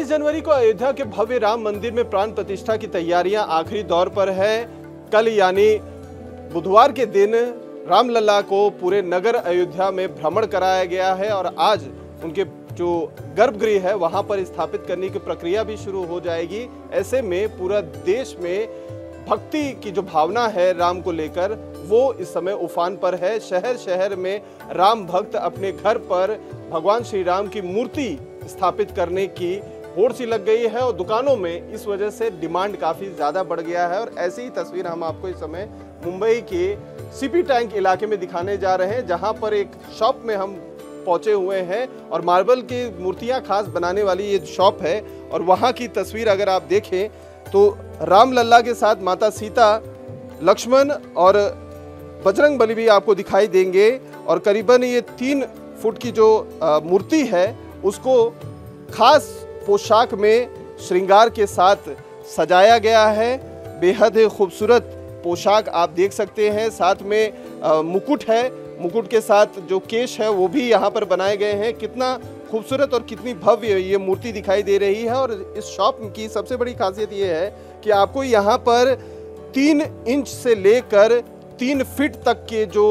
22 जनवरी को अयोध्या के भव्य राम मंदिर में प्राण प्रतिष्ठा की तैयारियां आखिरी दौर पर है। कल यानी बुधवार के दिन रामलला को पूरे नगर अयोध्या में भ्रमण कराया गया है और आज उनके जो गर्भगृह है वहां पर स्थापित करने की प्रक्रिया भी शुरू हो जाएगी। ऐसे में पूरा देश में भक्ति की जो भावना है राम को लेकर वो इस समय उफान पर है। शहर शहर में राम भक्त अपने घर पर भगवान श्री राम की मूर्ति स्थापित करने की होड़ सी लग गई है और दुकानों में इस वजह से डिमांड काफ़ी ज़्यादा बढ़ गया है। और ऐसी ही तस्वीर हम आपको इस समय मुंबई के सीपी टैंक इलाके में दिखाने जा रहे हैं, जहां पर एक शॉप में हम पहुंचे हुए हैं और मार्बल की मूर्तियां खास बनाने वाली ये शॉप है। और वहां की तस्वीर अगर आप देखें तो रामलला के साथ माता सीता, लक्ष्मण और बजरंग बली भी आपको दिखाई देंगे। और करीबन ये 3 फुट की जो मूर्ति है उसको खास पोशाक में श्रृंगार के साथ सजाया गया है। बेहद खूबसूरत पोशाक आप देख सकते हैं। साथ में मुकुट है, मुकुट के साथ जो केश है वो भी यहाँ पर बनाए गए हैं। कितना खूबसूरत और कितनी भव्य ये मूर्ति दिखाई दे रही है। और इस शॉप की सबसे बड़ी खासियत ये है कि आपको यहाँ पर 3 इंच से लेकर 3 फीट तक के जो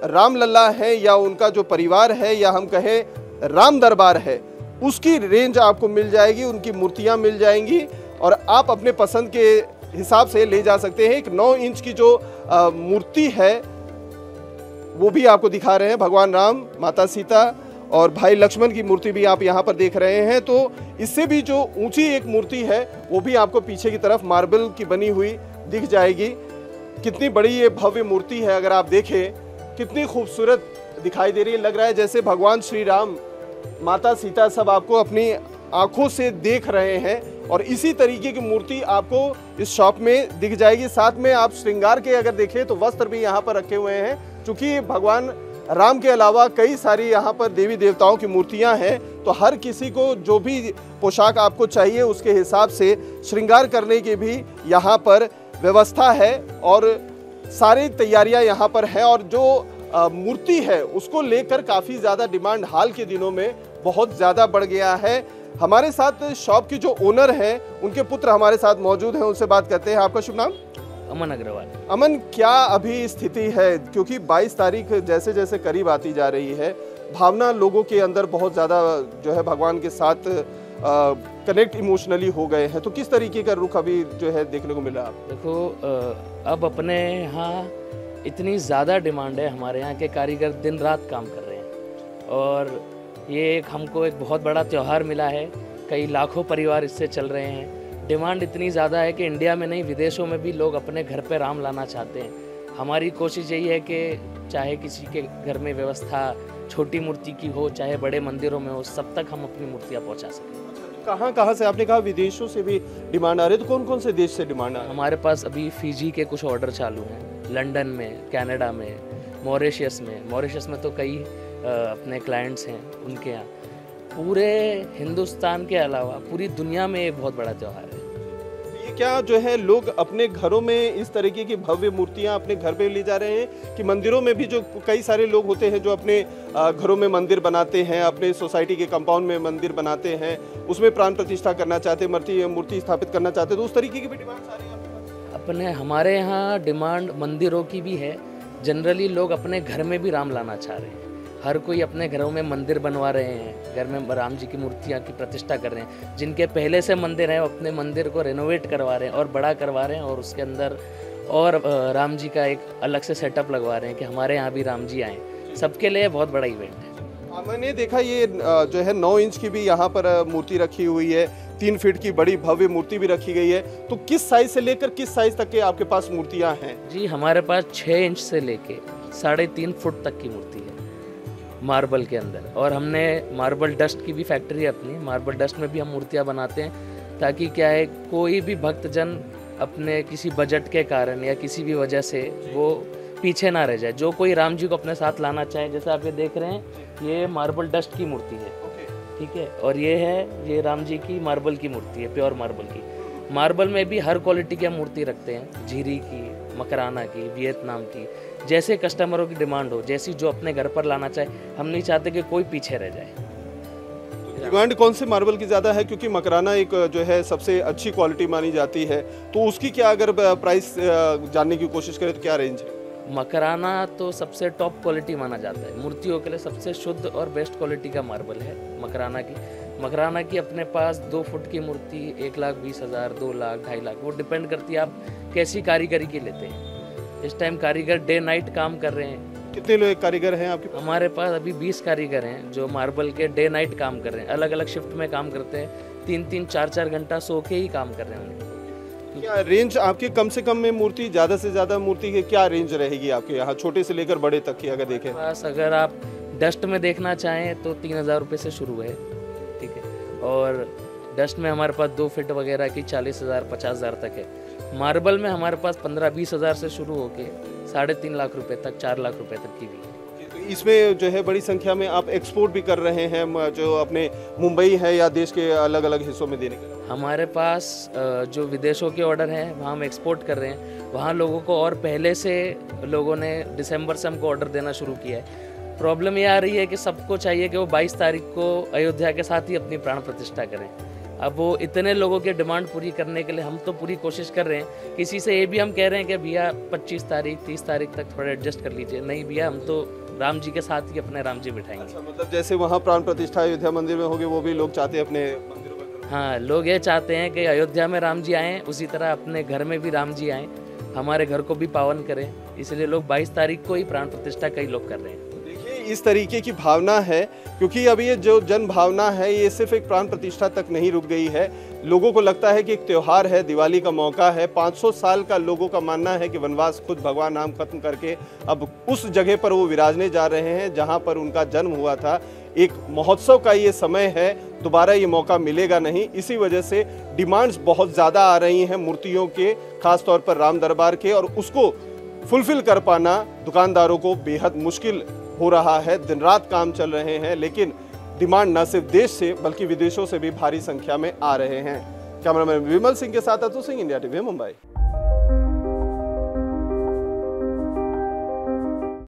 रामलला है या उनका जो परिवार है या हम कहें राम दरबार है उसकी रेंज आपको मिल जाएगी, उनकी मूर्तियां मिल जाएंगी और आप अपने पसंद के हिसाब से ले जा सकते हैं। एक 9 इंच की जो मूर्ति है वो भी आपको दिखा रहे हैं। भगवान राम, माता सीता और भाई लक्ष्मण की मूर्ति भी आप यहाँ पर देख रहे हैं। तो इससे भी जो ऊंची एक मूर्ति है वो भी आपको पीछे की तरफ मार्बल की बनी हुई दिख जाएगी। कितनी बड़ी ये भव्य मूर्ति है, अगर आप देखें कितनी खूबसूरत दिखाई दे रही है। लग रहा है जैसे भगवान श्री राम, माता सीता सब आपको अपनी आंखों से देख रहे हैं। और इसी तरीके की मूर्ति आपको इस शॉप में दिख जाएगी। साथ में आप श्रृंगार के अगर देखें तो वस्त्र भी यहाँ पर रखे हुए हैं। क्योंकि भगवान राम के अलावा कई सारी यहाँ पर देवी देवताओं की मूर्तियाँ हैं, तो हर किसी को जो भी पोशाक आपको चाहिए उसके हिसाब से श्रृंगार करने की भी यहाँ पर व्यवस्था है और सारी तैयारियां यहाँ पर हैं। और जो मूर्ति है उसको लेकर काफ़ी ज़्यादा डिमांड हाल के दिनों में बहुत ज़्यादा बढ़ गया है। हमारे साथ शॉप की जो ओनर हैं उनके पुत्र हमारे साथ मौजूद हैं, उनसे बात करते हैं। आपका शुभ नाम? अमन अग्रवाल। अमन, क्या अभी स्थिति है? क्योंकि 22 तारीख जैसे जैसे करीब आती जा रही है, भावना लोगों के अंदर बहुत ज़्यादा जो है भगवान के साथ कनेक्ट इमोशनली हो गए हैं, तो किस तरीके का रुख अभी जो है देखने को मिला? देखो, अब अपने यहाँ इतनी ज़्यादा डिमांड है, हमारे यहाँ के कारीगर दिन रात काम कर रहे हैं और ये हमको एक बहुत बड़ा त्यौहार मिला है। कई लाखों परिवार इससे चल रहे हैं। डिमांड इतनी ज़्यादा है कि इंडिया में नहीं विदेशों में भी लोग अपने घर पे राम लाना चाहते हैं। हमारी कोशिश यही है कि चाहे किसी के घर में व्यवस्था छोटी मूर्ति की हो चाहे बड़े मंदिरों में हो, सब तक हम अपनी मूर्तियाँ पहुँचा सकें। कहाँ से? आपने कहा विदेशों से भी डिमांड आ रही है, तो कौन कौन से देश से डिमांड आ रही है? हमारे पास अभी फिजी के कुछ ऑर्डर चालू हैं, लंदन में, कनाडा में, मॉरिशस में तो कई अपने क्लाइंट्स हैं उनके यहाँ। पूरे हिंदुस्तान के अलावा पूरी दुनिया में एक बहुत बड़ा त्यौहार है ये। क्या जो है लोग अपने घरों में इस तरीके की भव्य मूर्तियां अपने घर पे ले जा रहे हैं कि मंदिरों में भी जो कई सारे लोग होते हैं जो अपने घरों में मंदिर बनाते हैं, अपने सोसाइटी के कंपाउंड में मंदिर बनाते हैं, उसमें प्राण प्रतिष्ठा करना चाहते हैं, मूर्ति स्थापित करना चाहते हैं, तो उस तरीके की भी डिमांड सारी अपने हमारे यहाँ डिमांड मंदिरों की भी है। जनरली लोग अपने घर में भी राम लाना चाह रहे हैं। हर कोई अपने घरों में मंदिर बनवा रहे हैं, घर में राम जी की मूर्तियाँ की प्रतिष्ठा कर रहे हैं। जिनके पहले से मंदिर हैं अपने मंदिर को रेनोवेट करवा रहे हैं और बड़ा करवा रहे हैं और उसके अंदर और राम जी का एक अलग से सेटअप लगवा रहे हैं कि हमारे यहाँ भी राम जी आएँ। सबके लिए बहुत बड़ा इवेंट है। मैंने देखा ये जो है 9 इंच की भी यहाँ पर मूर्ति रखी हुई है, 3 फीट की बड़ी भव्य मूर्ति भी रखी गई है। तो किस साइज से लेकर किस साइज तक के आपके पास मूर्तियाँ हैं? जी, हमारे पास 6 इंच से लेके 3.5 फुट तक की मूर्ति है मार्बल के अंदर। और हमने मार्बल डस्ट की भी फैक्ट्री है अपनी, मार्बल डस्ट में भी हम मूर्तियाँ बनाते हैं ताकि क्या है कोई भी भक्तजन अपने किसी बजट के कारण या किसी भी वजह से वो पीछे ना रह जाए। जो कोई राम जी को अपने साथ लाना चाहे, जैसे आप ये देख रहे हैं, ये मार्बल डस्ट की मूर्ति है, ठीक है, और ये राम जी की मार्बल की मूर्ति है, प्योर मार्बल की। मार्बल में भी हर क्वालिटी की हम मूर्ति रखते हैं, झीरी की, मकराना की, वियतनाम की, जैसे कस्टमरों की डिमांड हो, जैसी जो अपने घर पर लाना चाहे। हम नहीं चाहते कि कोई पीछे रह जाए। डिमांड कौन से मार्बल की ज़्यादा है? क्योंकि मकराना एक जो है सबसे अच्छी क्वालिटी मानी जाती है, तो उसकी क्या अगर प्राइस जानने की कोशिश करें तो क्या रेंज है? मकराना तो सबसे टॉप क्वालिटी माना जाता है, मूर्तियों के लिए सबसे शुद्ध और बेस्ट क्वालिटी का मार्बल है मकराना की अपने पास 2 फुट की मूर्ति 1,20,000, 2 लाख, 2.5 लाख, वो डिपेंड करती है आप कैसी कारीगरी की लेते हैं। इस टाइम कारीगर डे नाइट काम कर रहे हैं। कितने लोग कारीगर हैं आपके पास? हमारे पास अभी 20 कारीगर हैं जो मार्बल के डे नाइट काम कर रहे हैं, अलग अलग शिफ्ट में काम करते हैं, 3-3, 4-4 घंटा सो के ही काम कर रहे हैं उन्हें। क्या रेंज आपके कम से कम में मूर्ति, ज़्यादा से ज़्यादा मूर्ति की क्या रेंज रहेगी आपके यहाँ, छोटे से लेकर बड़े तक की अगर देखें? पास अगर आप डस्ट में देखना चाहें तो 3,000 रुपये से शुरू है, ठीक है, और डस्ट में हमारे पास 2 फीट वगैरह की 40,000, 50,000 तक है। मार्बल में हमारे पास 15-20 हज़ार से शुरू होके 3.5 लाख रुपए तक, 4 लाख रुपए तक की भी है। इसमें जो है बड़ी संख्या में आप एक्सपोर्ट भी कर रहे हैं, जो अपने मुंबई है या देश के अलग अलग हिस्सों में देने के? हमारे पास जो विदेशों के ऑर्डर हैं वहाँ हम एक्सपोर्ट कर रहे हैं, वहाँ लोगों को और पहले से लोगों ने दिसंबर से हमको ऑर्डर देना शुरू किया है। प्रॉब्लम ये आ रही है कि सबको चाहिए कि वो 22 तारीख को अयोध्या के साथ ही अपनी प्राण प्रतिष्ठा करें। अब वो इतने लोगों की डिमांड पूरी करने के लिए हम तो पूरी कोशिश कर रहे हैं, किसी से ये भी हम कह रहे हैं कि भैया 25 तारीख 30 तारीख तक थोड़ा एडजस्ट कर लीजिए। नहीं भैया, हम तो राम जी के साथ ही अपने राम जी बिठाएंगे। अच्छा, मतलब जैसे वहाँ प्राण प्रतिष्ठा अयोध्या मंदिर में होगी, वो भी लोग चाहते हैं अपने मंदिर में? हाँ, लोग ये चाहते हैं कि अयोध्या में राम जी आएँ, उसी तरह अपने घर में भी राम जी आएँ, हमारे घर को भी पावन करें, इसलिए लोग 22 तारीख को ही प्राण प्रतिष्ठा कई लोग कर रहे हैं। इस तरीके की भावना है, क्योंकि अभी ये जो जन भावना है ये सिर्फ एक प्राण प्रतिष्ठा तक नहीं रुक गई है। लोगों को लगता है कि एक त्योहार है, दिवाली का मौका है। 500 साल का लोगों का मानना है कि वनवास खुद भगवान राम खत्म करके अब उस जगह पर वो विराजने जा रहे हैं जहां पर उनका जन्म हुआ था। एक महोत्सव का ये समय है, दोबारा ये मौका मिलेगा नहीं। इसी वजह से डिमांड्स बहुत ज़्यादा आ रही हैं मूर्तियों के, खासतौर पर राम दरबार के, और उसको फुलफिल कर पाना दुकानदारों को बेहद मुश्किल हो रहा है। दिन रात काम चल रहे हैं, लेकिन डिमांड न सिर्फ देश से बल्कि विदेशों से भी भारी संख्या में आ रहे हैं। कैमरामैन विमल सिंह के साथ अतुल सिंह, इंडिया टीवी, मुंबई।